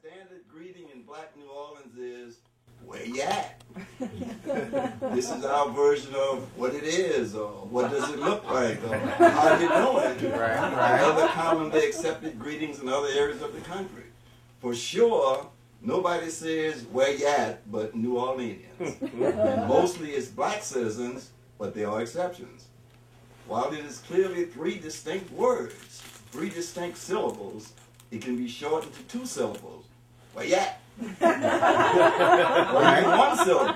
standard greeting in Black New Orleans is, where you at? This is our version of what it is, or what does it look like, or how you doing? Right. Other commonly accepted greetings in other areas of the country. For sure, nobody says where you at but New Orleanians. And mostly it's black citizens, but there are exceptions. While it is clearly three distinct words, three distinct syllables, it can be shortened to two syllables. Where you at? Or even one syllable.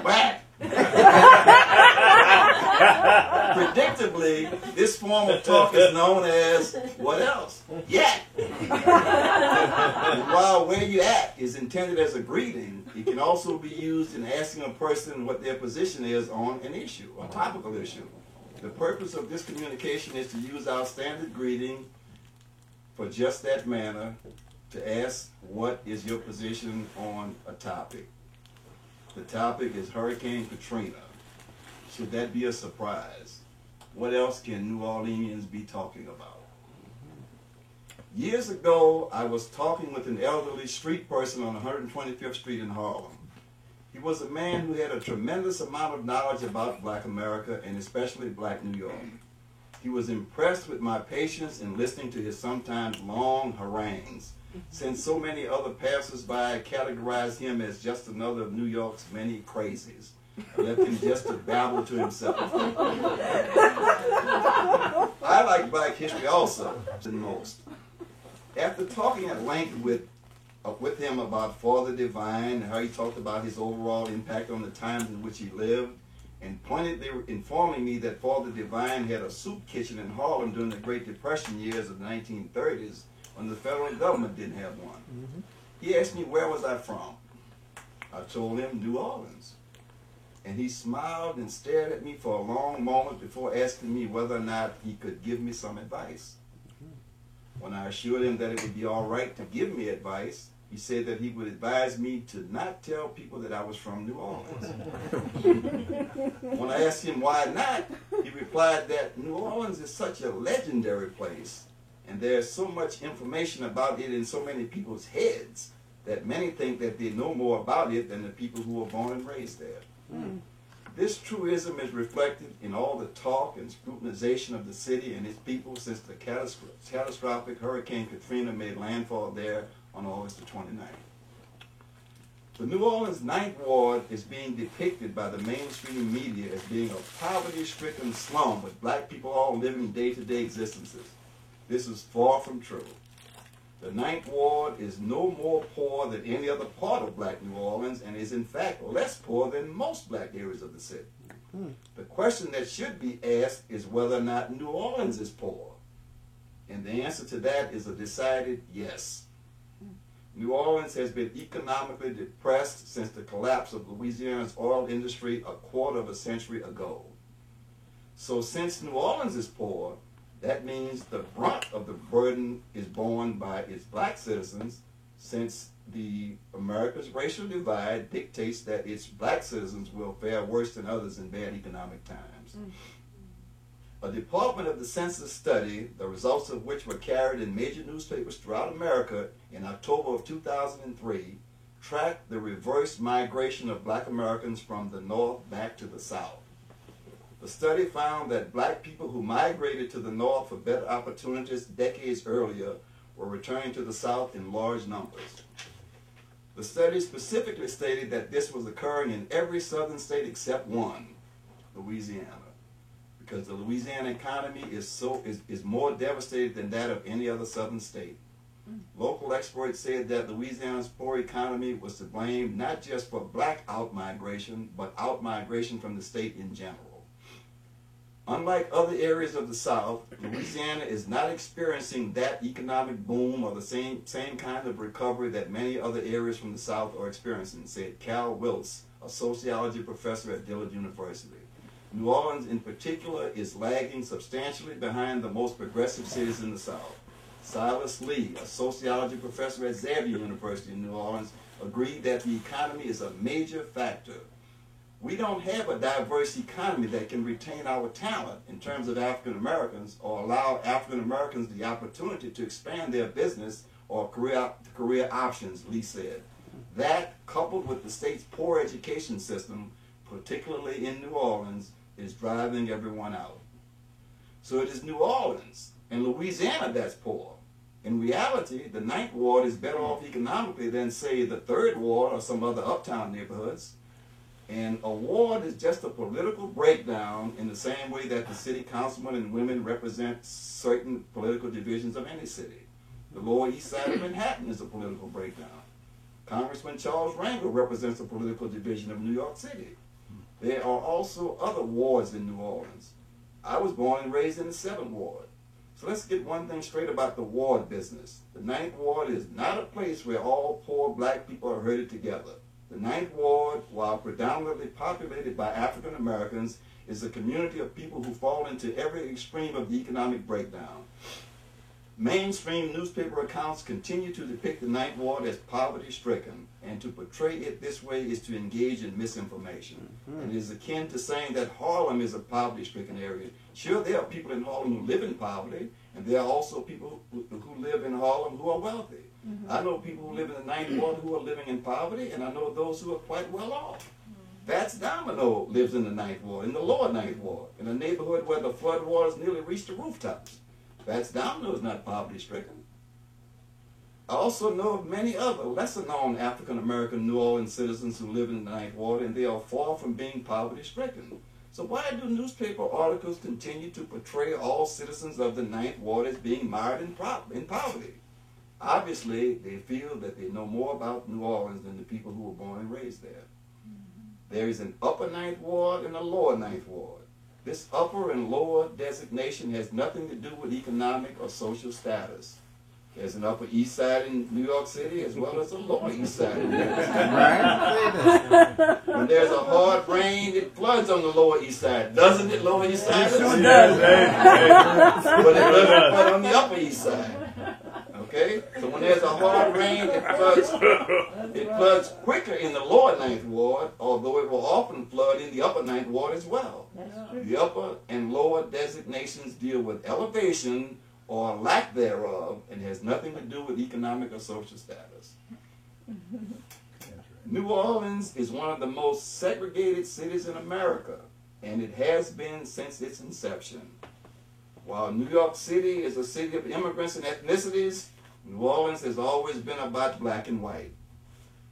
Where? Predictably, this form of talk is known as what else? Yeah. And while where you at is intended as a greeting, it can also be used in asking a person what their position is on an issue, a topical issue. The purpose of this communication is to use our standard greeting for just that manner, to ask what is your position on a topic. The topic is Hurricane Katrina. Should that be a surprise? What else can New Orleanians be talking about? Years ago, I was talking with an elderly street person on 125th Street in Harlem. He was a man who had a tremendous amount of knowledge about Black America and especially Black New York. He was impressed with my patience in listening to his sometimes long harangues, since so many other passers-by categorized him as just another of New York's many crazies, left him just to babble to himself. I like Black history also, than most. After talking at length with him about Father Divine and how he talked about his overall impact on the times in which he lived, and pointedly informing me that Father Divine had a soup kitchen in Harlem during the Great Depression years of the 1930s, when the federal government didn't have one. He asked me where was I from. I told him New Orleans. And he smiled and stared at me for a long moment before asking me whether or not he could give me some advice. When I assured him that it would be all right to give me advice, he said that he would advise me to not tell people that I was from New Orleans. When I asked him why not, he replied that New Orleans is such a legendary place, and there's so much information about it in so many people's heads that many think that they know more about it than the people who were born and raised there. This truism is reflected in all the talk and scrutinization of the city and its people since the catastrophic Hurricane Katrina made landfall there on August the 29th. The New Orleans 9th Ward is being depicted by the mainstream media as being a poverty-stricken slum with black people all living day-to-day existences. This is far from true. The 9th Ward is no more poor than any other part of Black New Orleans and is in fact less poor than most black areas of the city. The question that should be asked is whether or not New Orleans is poor. And the answer to that is a decided yes. New Orleans has been economically depressed since the collapse of Louisiana's oil industry a quarter of a century ago. So since New Orleans is poor, that means the brunt of the burden is borne by its black citizens, since the America's racial divide dictates that its black citizens will fare worse than others in bad economic times. A Department of the Census study, the results of which were carried in major newspapers throughout America in October of 2003, tracked the reverse migration of black Americans from the north back to the south. The study found that black people who migrated to the north for better opportunities decades earlier were returning to the south in large numbers. The study specifically stated that this was occurring in every southern state except one, Louisiana, because the Louisiana economy is more devastated than that of any other southern state. Local experts said that Louisiana's poor economy was to blame not just for black out-migration, but out-migration from the state in general. Unlike other areas of the South, Louisiana is not experiencing that economic boom or the same kind of recovery that many other areas from the South are experiencing, said Cal Wiltz, a sociology professor at Dillard University. New Orleans in particular is lagging substantially behind the most progressive cities in the South. Silas Lee, a sociology professor at Xavier University in New Orleans, agreed that the economy is a major factor. We don't have a diverse economy that can retain our talent in terms of African Americans or allow African Americans the opportunity to expand their business or career options, Lee said. That, coupled with the state's poor education system, particularly in New Orleans, is driving everyone out. So it is New Orleans and Louisiana that's poor. In reality, the 9th Ward is better off economically than, say, the 3rd Ward or some other uptown neighborhoods. And a ward is just a political breakdown in the same way that the city councilmen and women represent certain political divisions of any city. The Lower East Side of Manhattan is a political breakdown. Congressman Charles Rangel represents a political division of New York City. There are also other wards in New Orleans. I was born and raised in the 7th Ward. So let's get one thing straight about the ward business. The 9th Ward is not a place where all poor black people are herded together. The 9th Ward, while predominantly populated by African Americans, is a community of people who fall into every extreme of the economic breakdown. Mainstream newspaper accounts continue to depict the 9th Ward as poverty-stricken, and to portray it this way is to engage in misinformation. And it is akin to saying that Harlem is a poverty-stricken area. Sure, there are people in Harlem who live in poverty, and there are also people who live in Harlem who are wealthy. I know people who live in the 9th Ward who are living in poverty, and I know those who are quite well off. Fats Domino lives in the 9th Ward, in the lower 9th Ward, in a neighborhood where the flood waters nearly reach the rooftops. Fats Domino is not poverty-stricken. I also know of many other lesser-known African-American New Orleans citizens who live in the 9th Ward, and they are far from being poverty-stricken. So why do newspaper articles continue to portray all citizens of the 9th Ward as being mired in poverty? Obviously, they feel that they know more about New Orleans than the people who were born and raised there. There is an upper 9th Ward and a lower 9th Ward. This upper and lower designation has nothing to do with economic or social status. There's an Upper East Side in New York City as well as a Lower East Side in New York City. When there's a hard rain, it floods on the Lower East Side. Doesn't it, Lower East Side? It sure does. But it doesn't flood on the Upper East Side. Okay? So when there's a hard rain, it floods quicker in the lower 9th Ward, although it will often flood in the upper 9th Ward as well. The upper and lower designations deal with elevation or lack thereof and has nothing to do with economic or social status. New Orleans is one of the most segregated cities in America, and it has been since its inception. While New York City is a city of immigrants and ethnicities, New Orleans has always been about black and white.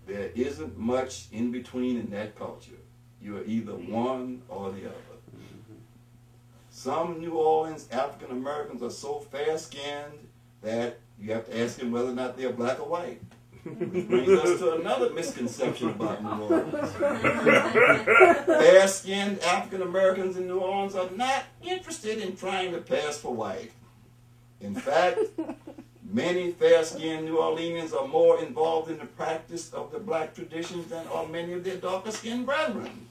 There isn't much in between in that culture. You are either one or the other. Some New Orleans African Americans are so fair-skinned that you have to ask them whether or not they are black or white. Which brings us to another misconception about New Orleans. Fair-skinned African Americans in New Orleans are not interested in trying to pass for white. In fact, many fair-skinned New Orleanians are more involved in the practice of the black traditions than are many of their darker-skinned brethren.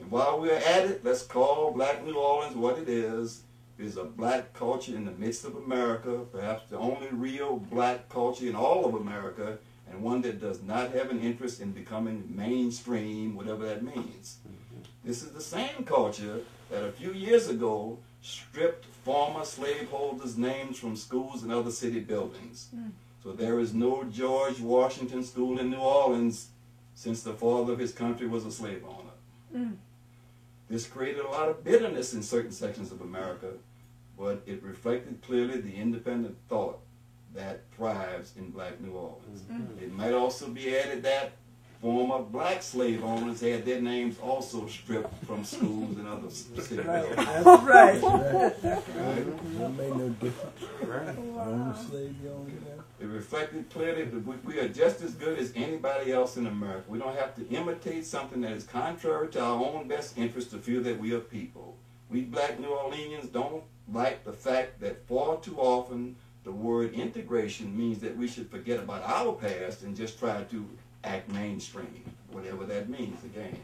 And while we're at it, let's call Black New Orleans what it is. It is a black culture in the midst of America, perhaps the only real black culture in all of America, and one that does not have an interest in becoming mainstream, whatever that means. This is the same culture that a few years ago stripped former slaveholders' names from schools and other city buildings. So there is no George Washington School in New Orleans since the father of his country was a slave owner. This created a lot of bitterness in certain sections of America, but it reflected clearly the independent thought that thrives in black New Orleans. It might also be added that former black slave owners had their names also stripped from schools and other city buildings. That's right. That made no difference. It reflected clearly that we are just as good as anybody else in America. We don't have to imitate something that is contrary to our own best interest to feel that we are people. We black New Orleanians don't like the fact that far too often the word integration means that we should forget about our past and just try to act mainstream, whatever that means again.